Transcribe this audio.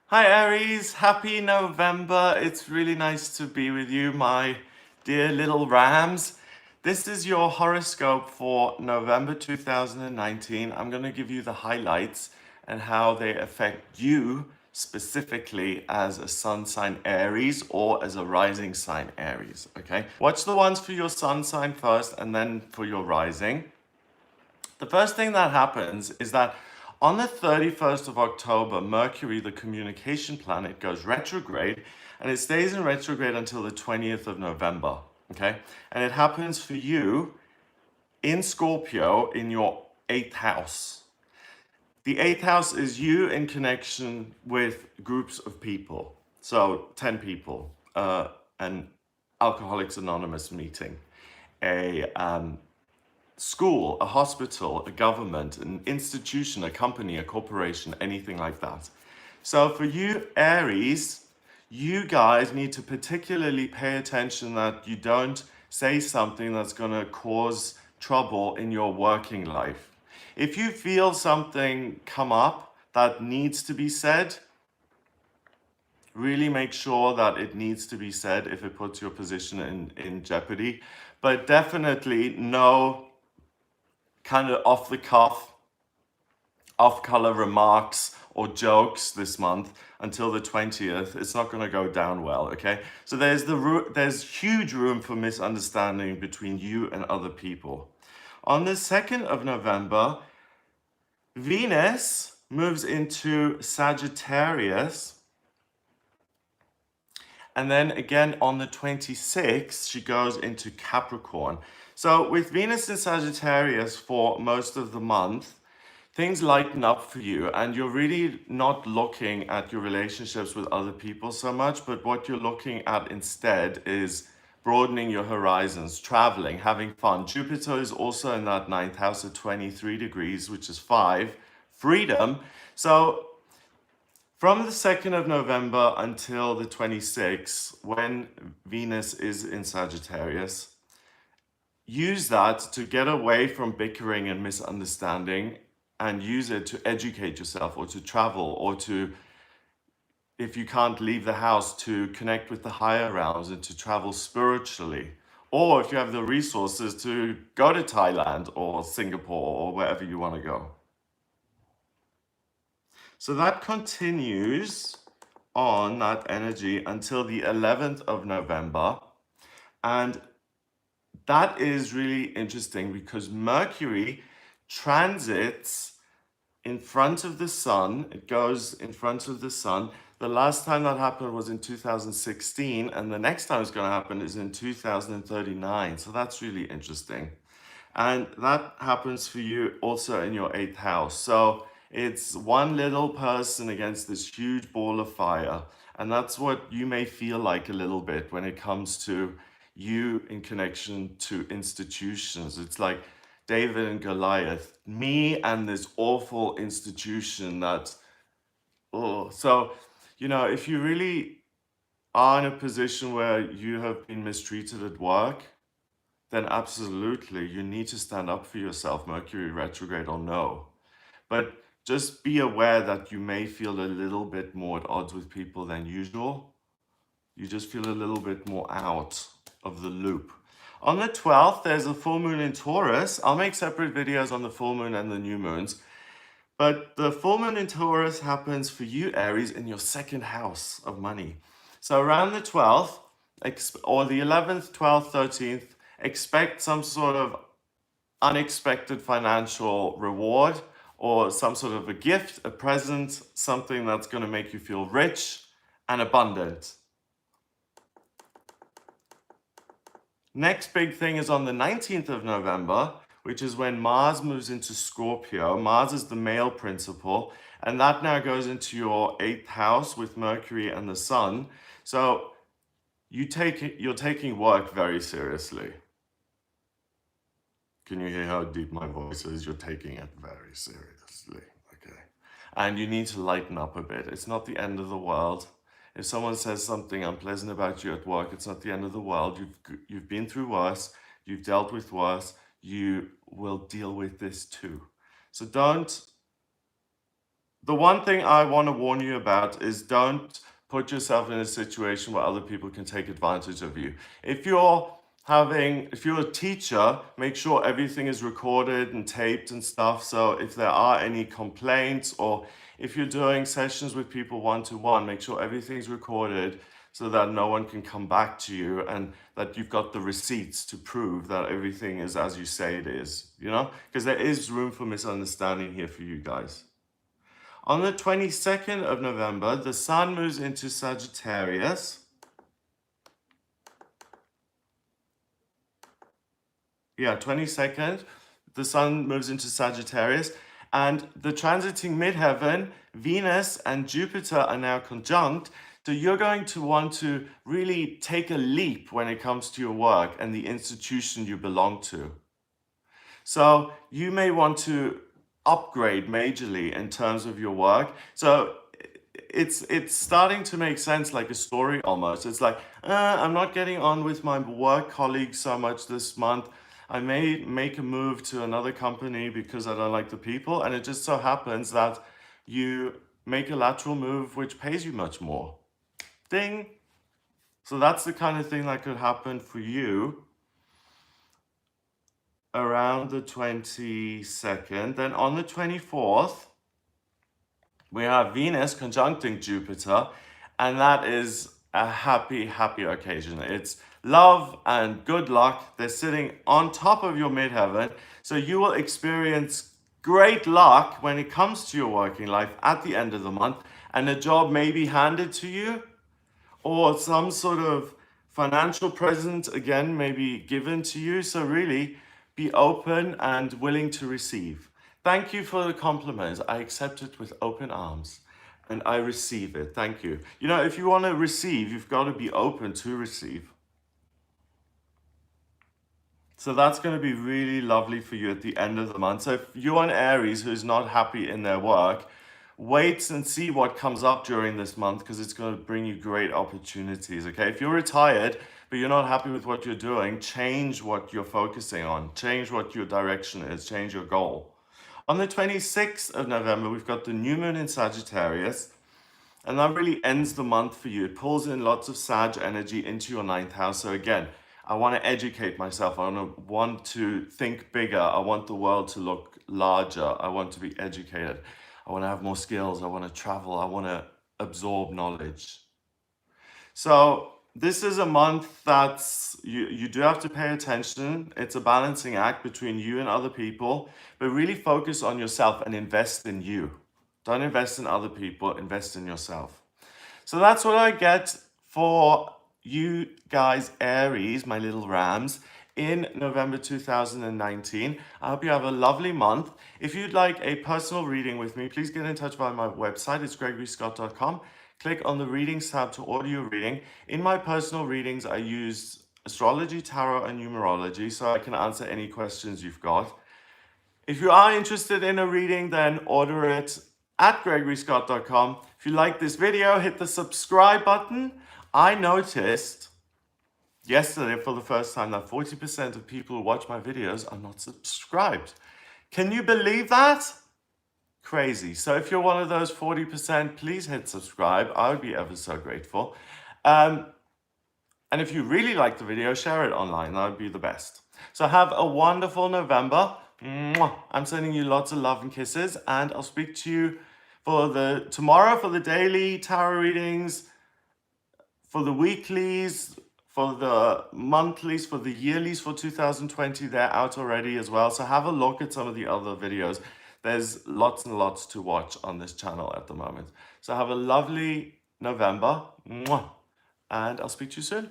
Hi Aries, happy November. It's really nice to be with you, my dear little rams. This is your horoscope for November 2019. I'm going to give you the highlights and how they affect you specifically as a sun sign Aries or as a rising sign Aries. Okay, watch the ones for your sun sign first and then for your rising. The first thing that happens is that on the 31st of October, Mercury, the communication planet, goes retrograde and it stays in retrograde until the 20th of November. Okay. And it happens for you in Scorpio in your eighth house. The eighth house is you in connection with groups of people. So 10 people, an Alcoholics Anonymous meeting, a school, a hospital, a government, an institution, a company, a corporation, anything like that. So for you, Aries, you guys need to particularly pay attention that you don't say something that's going to cause trouble in your working life. If you feel something come up that needs to be said, really make sure that it needs to be said if it puts your position in jeopardy. But definitely no kind of off the cuff, off color remarks or jokes this month until the 20th. It's not going to go down well. Okay, so there's huge room for misunderstanding between you and other people. On the 2nd of November, Venus moves into Sagittarius, and then again on the 26th she goes into Capricorn. So with Venus in Sagittarius for most of the month, things lighten up for you and you're really not looking at your relationships with other people so much, but what you're looking at instead is broadening your horizons, traveling, having fun. Jupiter is also in that ninth house at 23 degrees, which is 5, freedom. So from the 2nd of November until the 26th, when Venus is in Sagittarius, use that to get away from bickering and misunderstanding and use it to educate yourself or to travel or to, if you can't leave the house, to connect with the higher realms and to travel spiritually. Or if you have the resources, to go to Thailand or Singapore or wherever you want to go. So that continues on that energy until the 11th of November. And that is really interesting because Mercury transits in front of the sun. It goes in front of the sun. The last time that happened was in 2016, and the next time it's going to happen is in 2039. So that's really interesting. And that happens for you also in your eighth house. So it's one little person against this huge ball of fire. And that's what you may feel like a little bit when it comes to you in connection to institutions. It's like David and Goliath, me and this awful institution that, oh, so, if you really are in a position where you have been mistreated at work, then absolutely you need to stand up for yourself, Mercury retrograde or no. But just be aware that you may feel a little bit more at odds with people than usual. You just feel a little bit more out of the loop. On the 12th, there's a full moon in Taurus. I'll make separate videos on the full moon and the new moons. But the full moon in Taurus happens for you, Aries, in your second house of money. So around the 12th, or the 11th, 12th, 13th, expect some sort of unexpected financial reward or some sort of a gift, a present, something that's going to make you feel rich and abundant. Next big thing is on the 19th of November, which is when Mars moves into Scorpio. Mars is the male principle, and that now goes into your eighth house with Mercury and the Sun. So you're taking work very seriously. Can you hear how deep my voice is? You're taking it very seriously, okay? And you need to lighten up a bit. It's not the end of the world. If someone says something unpleasant about you at work, it's not the end of the world. You've been through worse. You've dealt with worse. You will deal with this too. So don't the one thing I want to warn you about is don't put yourself in a situation where other people can take advantage of you. If you're a teacher, make sure everything is recorded and taped and stuff. So if there are any complaints, or if you're doing sessions with people one-to-one, make sure everything's recorded so that no one can come back to you, and that you've got the receipts to prove that everything is as you say it is, because there is room for misunderstanding here for you guys. On the 22nd of November, the Sun moves into Sagittarius. Yeah, 22nd, the Sun moves into Sagittarius. And the transiting midheaven, Venus and Jupiter are now conjunct. So you're going to want to really take a leap when it comes to your work and the institution you belong to. So you may want to upgrade majorly in terms of your work. So it's starting to make sense, like a story almost. It's like, I'm not getting on with my work colleagues so much this month. I may make a move to another company because I don't like the people. And it just so happens that you make a lateral move which pays you much more. Ding. So that's the kind of thing that could happen for you around the 22nd. Then on the 24th, we have Venus conjuncting Jupiter, and that is a happy, happy occasion. It's love and good luck. They're sitting on top of your midheaven, so you will experience great luck when it comes to your working life at the end of the month, and a job may be handed to you, or some sort of financial present, again, may be given to you. So really, be open and willing to receive. Thank you for the compliment. I accept it with open arms, and I receive it. Thank you. If you want to receive, you've got to be open to receive. So that's going to be really lovely for you at the end of the month. So if you're an Aries who's not happy in their work, wait and see what comes up during this month, because it's going to bring you great opportunities, okay? If you're retired, but you're not happy with what you're doing, change what you're focusing on. Change what your direction is. Change your goal. On the 26th of November, we've got the new moon in Sagittarius, and that really ends the month for you. It pulls in lots of Sag energy into your 9th house. So again, I want to educate myself. I want to think bigger. I want the world to look larger. I want to be educated. I want to have more skills. I want to travel. I want to absorb knowledge. So this is a month that's, you do have to pay attention. It's a balancing act between you and other people, but really focus on yourself and invest in you. Don't invest in other people, invest in yourself. So that's what I get for you guys, Aries, my little rams, in November 2019. I hope you have a lovely month. If you'd like a personal reading with me, please get in touch via my website. It's gregoryscott.com. Click on the readings tab to order your reading. In my personal readings, I use astrology, tarot, and numerology, so I can answer any questions you've got. If you are interested in a reading, then order it at gregoryscott.com. If you like this video, hit the subscribe button. I noticed yesterday for the first time that 40% of people who watch my videos are not subscribed. Can you believe that? Crazy. So if you're one of those 40%, please hit subscribe. I would be ever so grateful. And if you really like the video, share it online. That would be the best. So have a wonderful November. I'm sending you lots of love and kisses, and I'll speak to you tomorrow for the daily tarot readings, for the weeklies, for the monthlies, for the yearlies for 2020. They're out already as well. So have a look at some of the other videos. There's lots and lots to watch on this channel at the moment. So have a lovely November, and I'll speak to you soon.